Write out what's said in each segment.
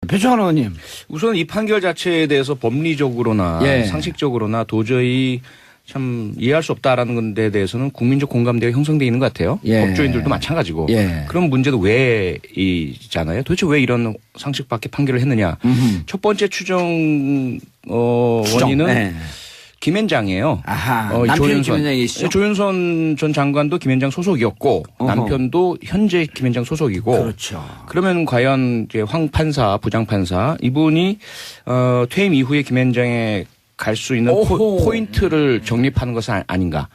배종환 의원님. 우선 이 판결 자체에 대해서 법리적으로나 예. 상식적으로나 도저히 참 이해할 수 없다라는 데 대해서는 국민적 공감대가 형성되어 있는 것 같아요. 예. 법조인들도 마찬가지고. 예. 그런 문제도 왜 있잖아요. 도대체 왜 이런 상식 밖의 판결을 했느냐. 첫 번째 추정 원인은 네. 김앤장이에요. 아하. 남편이 김앤장이시죠? 조윤선 전 장관도 김앤장 소속이었고 어허. 남편도 현재 김앤장 소속이고. 그렇죠. 그러면 과연 이제 황 판사, 부장 판사 이분이 퇴임 이후에 김앤장에 갈 수 있는 오호. 포인트를 정립하는 것은 아닌가.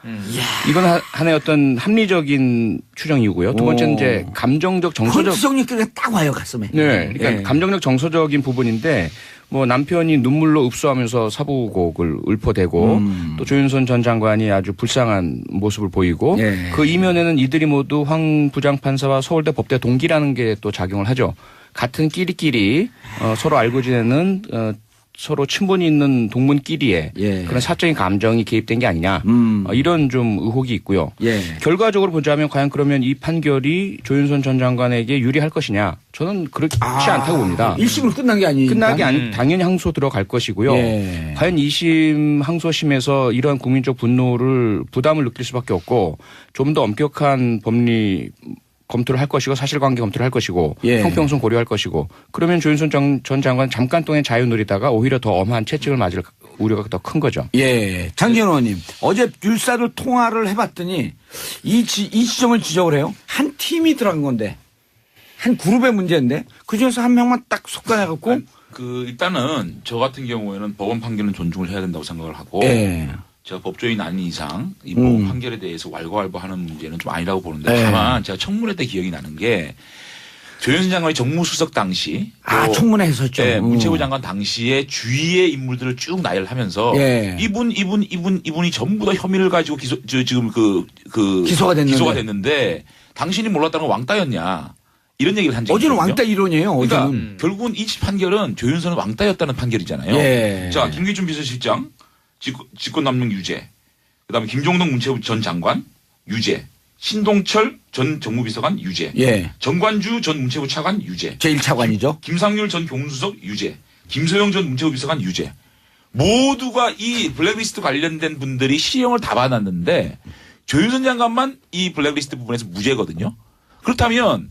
이건 하나의 어떤 합리적인 추정이고요. 두 번째는 이제 감정적 정서적. 정리가 딱 와요 가슴에. 네, 그러니까 예. 감정적 정서적인 부분인데 뭐 남편이 눈물로 읍소하면서 사부곡을 읊어대고 또 조윤선 전 장관이 아주 불쌍한 모습을 보이고 예. 그 이면에는 이들이 모두 황 부장판사와 서울대 법대 동기라는 게 또 작용을 하죠. 같은 끼리끼리 서로 알고 지내는 서로 친분이 있는 동문끼리의 예. 그런 사적인 감정이 개입된 게 아니냐 이런 좀 의혹이 있고요. 예. 결과적으로 보자면 과연 그러면 이 판결이 조윤선 전 장관에게 유리할 것이냐 저는 그렇지 않다고 봅니다. 1심으로 끝난 게 아니니까. 끝나기 아니 당연히 항소 들어갈 것이고요. 예. 과연 2심 항소심에서 이러한 국민적 부담을 느낄 수밖에 없고 좀 더 엄격한 법리 검토를 할 것이고 사실관계 검토를 할 것이고 예. 형평성 고려할 것이고 그러면 조윤선 전 장관 잠깐 동안 자유 누리다가 오히려 더 엄한 채찍을 맞을 우려가 더 큰 거죠. 예. 장기현 의원님. 어제 율사를 통화를 해봤더니 이 지점을 지적을 해요. 한 팀이 들어간 건데 한 그룹의 문제인데 그중에서 한 명만 딱 속단해갖고 일단은 저 같은 경우에는 법원 판결은 존중을 해야 된다고 생각을 하고 예. 제가 법조인 아닌 이상 이 법원 판결에 대해서 왈가왈부하는 문제는 좀 아니라고 보는데 다만 제가 청문회 때 기억이 나는 게 조윤선 장관이 정무수석 당시 청문회 했었죠. 네, 문체부 장관 당시에 주위의 인물들을 쭉 나열을 하면서 예. 이분이 전부 다 혐의를 가지고 지금 기소가 됐는데 당신이 몰랐다는 건 왕따였냐 이런 얘기를 한 적이 어제는 있거든요. 왕따 이론이에요. 그러니까 어제는. 결국은 이 판결은 조윤선은 왕따였다는 판결이잖아요. 예. 자, 김기춘 비서실장 직권남용 유죄. 그다음에 김종덕 문체부 전 장관 유죄. 신동철 전 정무비서관 유죄. 예. 정관주 전 문체부 차관 유죄. 제1차관이죠. 김상률 전 교무수석 유죄. 김소영 전 문체부 비서관 유죄. 모두가 이 블랙리스트 관련된 분들이 시형을 다 받았는데 조윤선 장관만 이 블랙리스트 부분에서 무죄거든요. 그렇다면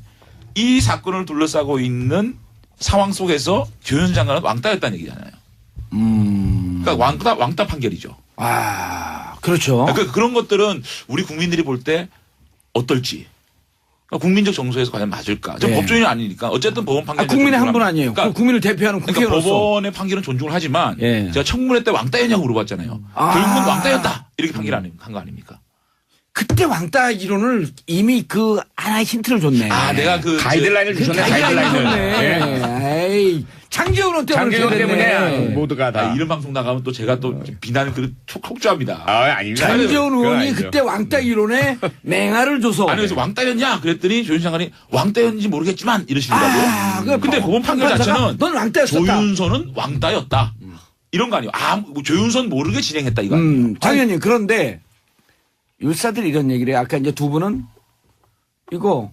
이 사건을 둘러싸고 있는 상황 속에서 조윤선 장관은 왕따였다는 얘기잖아요. 그러니까 왕따 판결이죠. 아, 그렇죠. 그러니까 그런 것들은 우리 국민들이 볼 때 어떨지. 그러니까 국민적 정서에서 과연 맞을까. 저 네. 법조인은 아니니까 어쨌든 법원 판결. 국민의 한 분 아니에요. 그러니까 국민을 대표하는 국회의원으로서. 그러니까 법원의 판결은 존중을 하지만 예. 제가 청문회 때 왕따였냐고 물어봤잖아요. 결국은 왕따였다. 이렇게 판결 한 거 아닙니까? 그때 왕따 이론을 이미 하나의 힌트를 줬네. 내가 가이드라인을 주셨네. 가이드라인을. 에이, 장기훈 장기훈 때문에 때문에. 모두가 다. 이런 방송 나가면 또 제가 또 비난을 촉조합니다. 아닙니다. 장기훈 의원이 그때 왕따 이론에 맹아를 줘서. 아니 그래서 왕따였냐 그랬더니 조윤선 장관이 왕따였는지 모르겠지만 이러시더라고요. 근데 법원 판결 자체는 넌 왕따였었다. 조윤선은 왕따였다. 이런 거 아니에요. 조윤선 모르게 진행했다 이거 아니에요. 당연히. 그런데 율사들이 이런 얘기를 해요. 아까 이제 두 분은 이거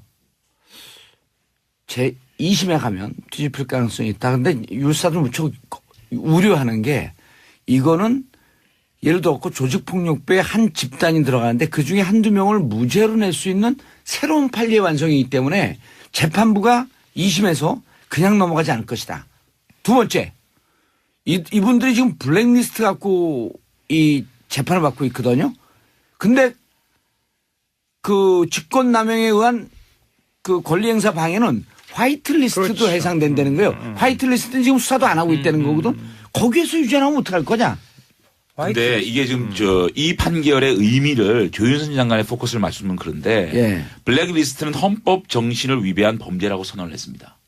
제 2심에 가면 뒤집힐 가능성이 있다. 근데 율사들 무척 우려하는 게 이거는 예를 들어 조직폭력배의 한 집단이 들어가는데 그중에 한두 명을 무죄로 낼 수 있는 새로운 판례 완성이기 때문에 재판부가 2심에서 그냥 넘어가지 않을 것이다. 두 번째, 이분들이 지금 블랙리스트 갖고 이 재판을 받고 있거든요. 근데 직권남용에 의한 권리행사 방해는 화이트리스트도 그렇죠. 해당된다는 거예요. 화이트리스트는 지금 수사도 안 하고 있다는 거거든. 거기에서 유죄나오면 어떡할 거냐? 근데 이게 지금 이 판결의 의미를 조윤선 장관의 포커스를 맞추면 그런데 예. 블랙리스트는 헌법 정신을 위배한 범죄라고 선언을 했습니다.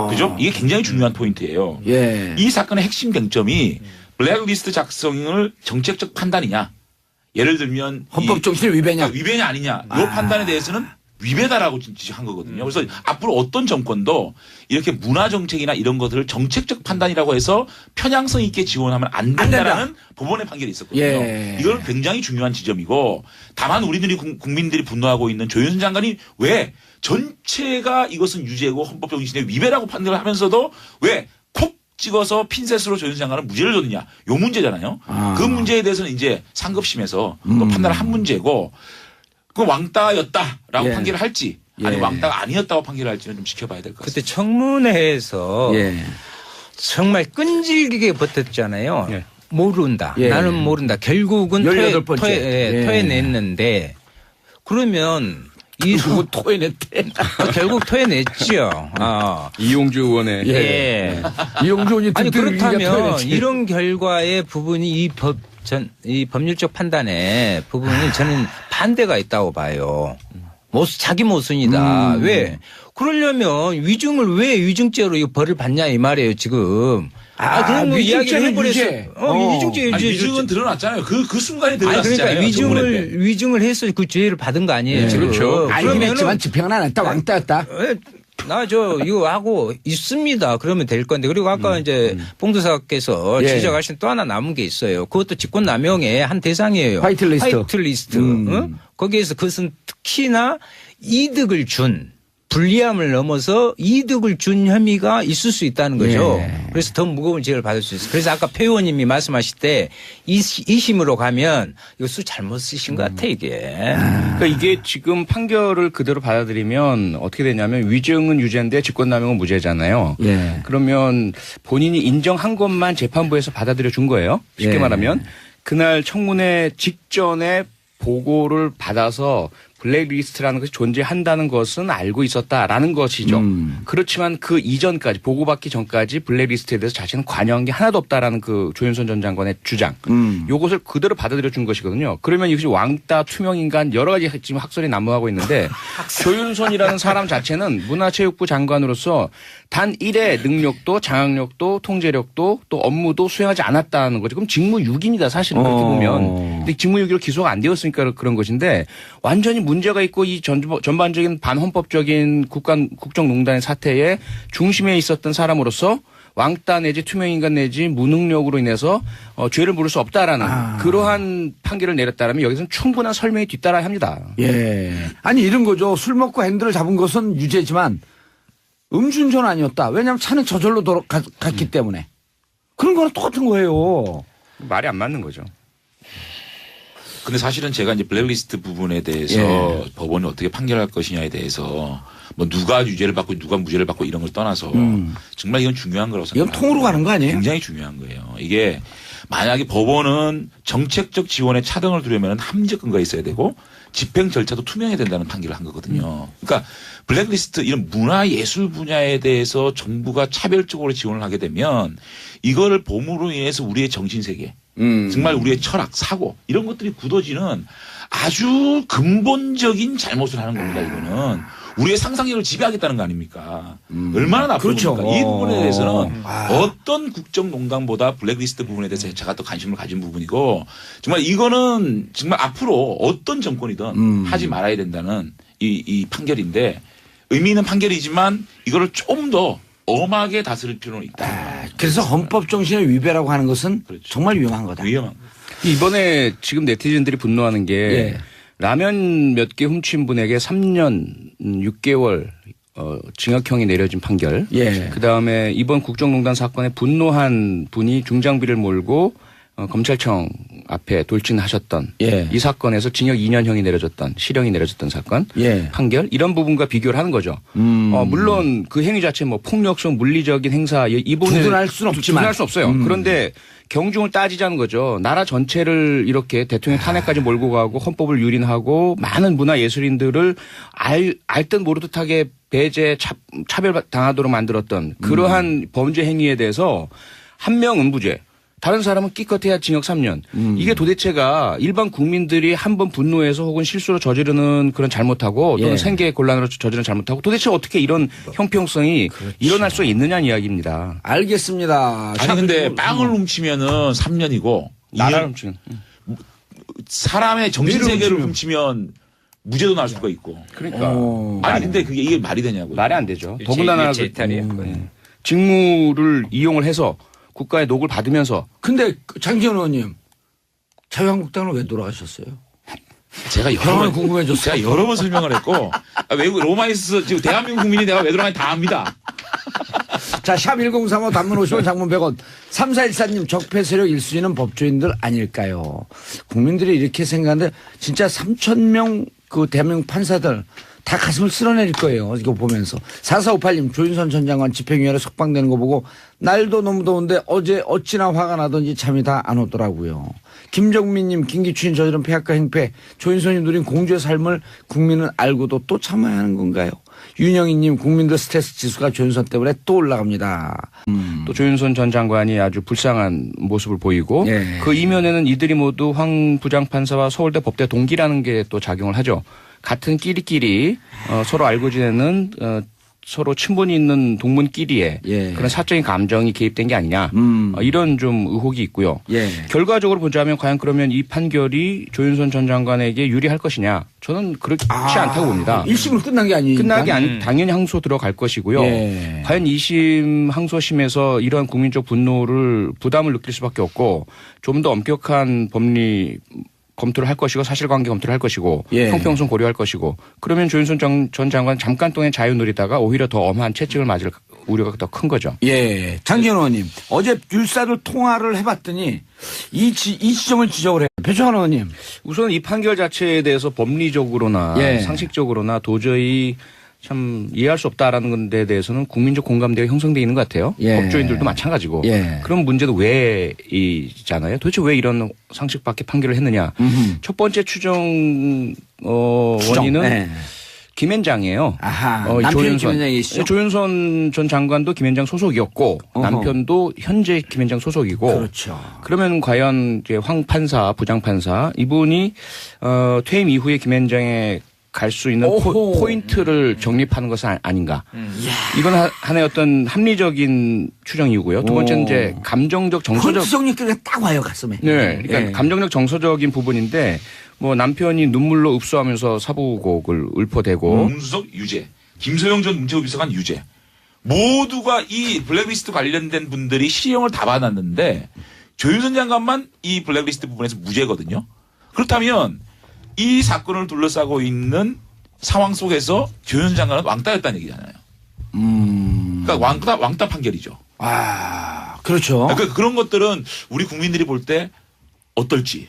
그죠? 이게 굉장히 중요한 포인트예요. 예. 이 사건의 핵심 쟁점이 블랙리스트 작성을 정책적 판단이냐. 예를 들면 헌법 정신을 위배냐? 위배냐 아니냐. 이 판단에 대해서는 위배다라고 지적한 거거든요. 그래서 앞으로 어떤 정권도 이렇게 문화 정책이나 이런 것들을 정책적 판단이라고 해서 편향성 있게 지원하면 안 된다라는 법원의 판결이 있었거든요. 예. 이건 굉장히 중요한 지점이고 다만 우리들이 국민들이 분노하고 있는 조윤선 장관이 왜 전체가 이것은 유죄고 헌법 정신의 위배라고 판단을 하면서도 왜 찍어서 핀셋으로 조윤선 장관은 무죄를 줬느냐. 요 문제잖아요. 그 문제에 대해서는 이제 상급심에서 또 판단을 한 문제고 그 왕따였다라고 예. 판결을 할지 아니면 예. 왕따가 아니었다고 판결을 할지는 좀 지켜봐야 될 것 그때 같습니다. 청문회에서 예. 정말 끈질기게 버텼잖아요. 예. 모른다. 예. 나는 모른다. 결국은 18번째. 예. 토해냈는데 그러면 누구 토해냈대. 결국 토해냈죠. 이용주 의원의 예. 이용주 의원이 아니 든든하게 그렇다면 토해냈지. 이런 결과의 부분이 이 법률적 판단의 부분이 저는 반대가 있다고 봐요. 자기 모순이다. 왜? 그러려면 왜 위증죄로 이 벌을 받냐 이 말이에요 지금. 그런 거 이야기를 해버렸어. 위증죄 아니, 유죄. 위증은 드러났잖아요. 그 순간에 드러났잖아요. 그러니까 청문회 때. 위증을 해서 그 죄를 받은 거 아니에요. 예. 지금. 그렇죠. 알긴 했지만 집행은 안 했다. 왕따였다. 이거 하고 있습니다. 그러면 될 건데. 그리고 아까 이제 봉도사께서 예. 지적하신 또 하나 남은 게 있어요. 그것도 직권남용의 한 대상이에요. 화이트리스트. 응? 거기에서 그것은 특히나 이득을 준 불리함을 넘어서 이득을 준 혐의가 있을 수 있다는 거죠. 예. 그래서 더 무거운 죄를 받을 수 있어요. 그래서 아까 표 의원님이 말씀하실 때 2심으로 가면 이거 수 잘못 쓰신 것 같아 이게. 그러니까 이게 지금 판결을 그대로 받아들이면 어떻게 되냐면 위증은 유죄인데 직권남용은 무죄잖아요. 예. 그러면 본인이 인정한 것만 재판부에서 받아들여 준 거예요. 쉽게 예. 말하면 그날 청문회 직전에 보고를 받아서 블랙리스트라는 것이 존재한다는 것은 알고 있었다라는 것이죠. 그렇지만 그 이전까지 보고받기 전까지 블랙리스트에 대해서 자신은 관여한 게 하나도 없다라는 그 조윤선 전 장관의 주장. 요것을 그대로 받아들여 준 것이거든요. 그러면 이것이 왕따, 투명인간 여러 가지 지금 학설이 난무하고 있는데 조윤선이라는 사람 자체는 문화체육부 장관으로서 단 1의 능력도 장악력도 통제력도 또 업무도 수행하지 않았다는 거죠. 그럼 직무유기입니다. 사실은 그렇게 보면. 근데 직무유기로 기소가 안 되었으니까 그런 것인데 완전히 문제가 있고 이 전반적인 반헌법적인 국정농단의 사태의 중심에 있었던 사람으로서 왕따 내지 투명인간 내지 무능력으로 인해서 죄를 물을 수 없다라는 그러한 판결을 내렸다면 여기서는 충분한 설명이 뒤따라야 합니다. 예. 아니 이런 거죠. 술 먹고 핸들을 잡은 것은 유죄지만 음주운전 아니었다. 왜냐하면 차는 저절로 갔기 때문에. 그런 거랑 똑같은 거예요. 말이 안 맞는 거죠. 근데 사실은 제가 이제 블랙리스트 부분에 대해서 예. 법원이 어떻게 판결할 것이냐에 대해서 뭐 누가 유죄를 받고 누가 무죄를 받고 이런 걸 떠나서 정말 이건 중요한 거라고 이건 생각합니다. 통으로 가는 거 아니에요? 굉장히 중요한 거예요. 이게 만약에 법원은 정책적 지원에 차등을 두려면 합리적 근거가 있어야 되고 집행 절차도 투명해야 된다는 판결을 한 거거든요. 그러니까 블랙리스트 이런 문화예술 분야에 대해서 정부가 차별적으로 지원을 하게 되면 이거를 봄으로 인해서 우리의 정신세계 정말 우리의 철학, 사고 이런 것들이 굳어지는 아주 근본적인 잘못을 하는 겁니다. 이거는 우리의 상상력을 지배하겠다는 거 아닙니까? 얼마나 나쁜 그렇죠. 겁니까? 이 부분에 대해서는 어떤 국정농단보다 블랙리스트 부분에 대해서 제가 또 관심을 가진 부분이고 정말 이거는 정말 앞으로 어떤 정권이든 하지 말아야 된다는 이 판결인데 의미 있는 판결이지만 이거를 좀 더 엄하게 다스릴 필요는 있다. 그래서 헌법 정신의 위배라고 하는 것은 그렇죠. 정말 위험한 거다. 위험한 거. 이번에 지금 네티즌들이 분노하는 게 예. 라면 몇 개 훔친 분에게 3년 6개월 징역형이 내려진 판결. 예. 그다음에 이번 국정농단 사건에 분노한 분이 중장비를 몰고 검찰청 앞에 돌진하셨던 예. 이 사건에서 징역 2년형이 내려졌던 실형이 내려졌던 사건 예. 판결 이런 부분과 비교를 하는 거죠. 물론 그 행위 자체 뭐 폭력성 물리적인 행사 이 부분을 두둔할 수는 없지만. 두둔할 수 없어요. 그런데 경중을 따지자는 거죠. 나라 전체를 이렇게 대통령 탄핵까지 몰고 가고 헌법을 유린하고 많은 문화 예술인들을 알듯 모르듯하게 배제 차별 당하도록 만들었던 그러한 범죄 행위에 대해서 한 명은 무죄. 다른 사람은 기껏해야 징역 3년. 이게 도대체가 일반 국민들이 한번 분노해서 혹은 실수로 저지르는 그런 잘못하고 또는 예. 생계 곤란으로 저지르는 잘못하고 도대체 어떻게 이런 형평성이 일어날 수 있느냐는 이야기입니다. 알겠습니다. 아니 근데 빵을 훔치면은 3년이고 나라를 훔치는. 사람의 정신세계를 훔치면 무죄도 날 수가 있고. 그러니까. 아니 근데 이게 말이 되냐고요. 말이 안 되죠. 더군다나 일제이탈이에요. 직무를 이용을 해서 국가의 녹을 받으면서 근데 장기현 의원님 자유한국당을 왜 돌아가셨어요? 제가 경험이 궁금해졌어요. 제가 여러 번 설명을 했고 외국 로마에서 지금 대한민국 국민이 내가 왜 들어가는지 다 압니다. 자, 샵 1035 단문 50원 장문 100원. 3414님 적폐 세력 1순위는 법조인들 아닐까요? 국민들이 이렇게 생각하는데 진짜 3,000명 그 대한민국 판사들 다 가슴을 쓸어내릴 거예요. 이거 보면서. 4458님 조윤선 전 장관 집행유예로 석방되는 거 보고 날도 너무 더운데 어제 어찌나 화가 나던지 잠이 다 안 오더라고요. 김정민님 김기춘이 저지른 폐악과 행패 조윤선이 누린 공주의 삶을 국민은 알고도 또 참아야 하는 건가요? 윤영희님 국민들 스트레스 지수가 조윤선 때문에 또 올라갑니다. 또 조윤선 전 장관이 아주 불쌍한 모습을 보이고 예. 그 이면에는 이들이 모두 황 부장판사와 서울대 법대 동기라는 게 또 작용을 하죠. 같은 끼리끼리 서로 알고 지내는 서로 친분이 있는 동문끼리의 예. 그런 사적인 감정이 개입된 게 아니냐 이런 좀 의혹이 있고요. 예. 결과적으로 보자면 과연 그러면 이 판결이 조윤선 전 장관에게 유리할 것이냐 저는 그렇지 않다고 봅니다. 1심으로 끝난 게 아니니까. 끝나기 당연히 항소 들어갈 것이고요. 예. 과연 2심 항소심에서 이러한 국민적 분노를 부담을 느낄 수밖에 없고 좀 더 엄격한 법리 검토를 할 것이고 사실관계 검토를 할 것이고 예. 형평성 고려할 것이고 그러면 조윤선 전 장관 잠깐 동안 자유 누리다가 오히려 더 엄한 채찍을 맞을 우려가 더 큰 거죠. 예. 장진호 의원님 어제 율사들 통화를 해봤더니 이 지점을 지적을 해요. 배종환 의원님. 우선 이 판결 자체에 대해서 법리적으로나 예. 상식적으로나 도저히 참 이해할 수 없다라는 데 대해서는 국민적 공감대가 형성되어 있는 것 같아요. 예. 법조인들도 마찬가지고. 예. 그런 문제도 왜 있잖아요. 도대체 왜 이런 상식 밖의 판결을 했느냐. 첫 번째 추정 원인은 네. 김앤장이에요. 아하. 남편이 김앤장이시죠? 조윤선 전 장관도 김앤장 소속이었고 어허. 남편도 현재 김앤장 소속이고. 그렇죠. 그러면 과연 이제 황 판사, 부장 판사 이분이 퇴임 이후에 김앤장에 갈 수 있는 오호. 포인트를 정립하는 것은 아닌가. 이건 하나의 어떤 합리적인 추정이고요. 두 번째는 이제 감정적 정서적. 포인트 정리가 딱 와요 가슴에. 네, 그러니까 예. 감정적 정서적인 부분인데 뭐 남편이 눈물로 읍소하면서 사부곡을 읊어대고 문수석 유죄, 김소영 전 문체부 비서관 유죄. 모두가 이 블랙리스트 관련된 분들이 시형을 다 받았는데 조윤선 장관만 이 블랙리스트 부분에서 무죄거든요. 그렇다면 이 사건을 둘러싸고 있는 상황 속에서 조윤선 장관은 왕따였다는 얘기잖아요. 그러니까 왕따 판결이죠. 아, 그렇죠. 그러니까 그런 것들은 우리 국민들이 볼 때 어떨지.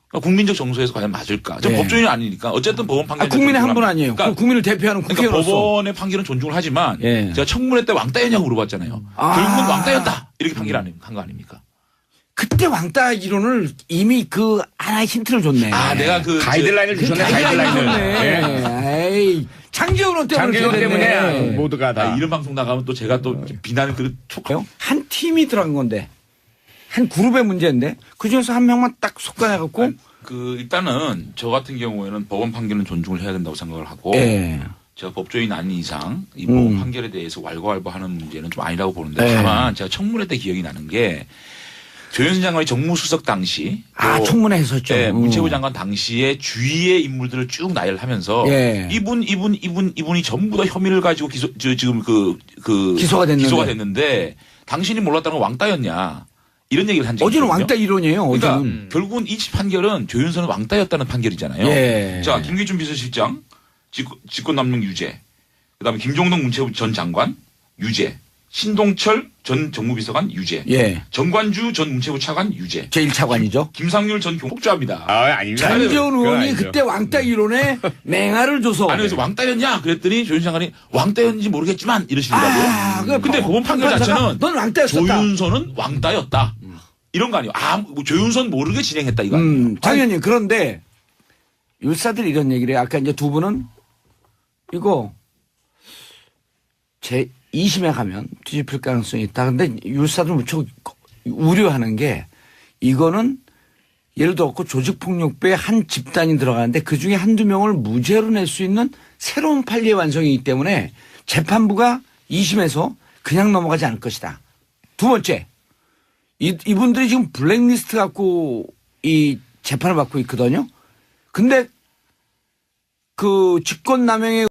그러니까 국민적 정서에서 과연 맞을까? 저 네. 법조인이 아니니까 어쨌든 법원 판결. 국민의 한 분 아니에요. 그러니까, 국민을 대표하는 그러니까 국회의원으로서. 법원의 판결은 존중을 하지만 예. 제가 청문회 때 왕따였냐고 물어봤잖아요. 아. 결국은 왕따였다 이렇게 판결한 거 아닙니까? 그때 왕따 이론을 이미 그 하나의 힌트를 줬네. 아, 내가 그 가이드라인을 주셨네. 가이드라인을 가이드라인을. 줬네. 에이, 장기훈 때문에 장기훈 그렇게 됐네. 때문에 모두가 다. 이런 방송 나가면 또 제가 또 비난을 한 팀이 들어간 건데 한 그룹의 문제인데 그중에서 한 명만 딱 속아내갖고 일단은 저 같은 경우에는 법원 판결은 존중을 해야 된다고 생각을 하고 예. 제가 법조인 아닌 이상 이 법원 판결에 대해서 왈가왈부하는 문제는 좀 아니라고 보는데 다만 제가 청문회 때 기억이 나는 게 조윤선 장관이 정무수석 당시 아, 청문회 했었죠. 네, 문체부 장관 당시에 주위의 인물들을 쭉 나열을 하면서 예. 이분이 전부 다 혐의를 가지고 지금 기소가 됐는데 당신이 몰랐다는 건 왕따였냐 이런 얘기를 한 적이 어제는 있거든요. 왕따 이론이에요. 그러니까 어제는. 결국은 이 판결은 조윤선은 왕따였다는 판결이잖아요. 예. 자, 김기춘 비서실장 직권남용 유죄, 그다음에 김종동 문체부 전 장관 유죄, 신동철 전 정무비서관 유죄, 예. 정관주 전 문체부 차관 유죄, 제1차관이죠. 김상률 전 경복주합니다. 아닙니다. 장기훈 의원이 그때 왕따 이론에 맹아를 줘서. 아니, 그래서 왕따였냐? 그랬더니 조윤선 장관이 왕따였는지 모르겠지만 이러시더라고요. 근데 법원 판결 자체는 넌 왕따였었다. 조윤선은 왕따였다. 이런 거 아니에요. 뭐 조윤선 모르게 진행했다 이거 아니에요. 당연히 그런데 율사들이 이런 얘기를 해요. 아까 이제 두 분은 이거 제 2심에 가면 뒤집힐 가능성이 있다. 근데 율사들 무척 우려하는 게 이거는 예를 들어 조직폭력배의 한 집단이 들어가는데 그중에 한두 명을 무죄로 낼 수 있는 새로운 판례 완성이기 때문에 재판부가 2심에서 그냥 넘어가지 않을 것이다. 두 번째, 이분들이 지금 블랙리스트 갖고 이 재판을 받고 있거든요. 근데 그 직권남용의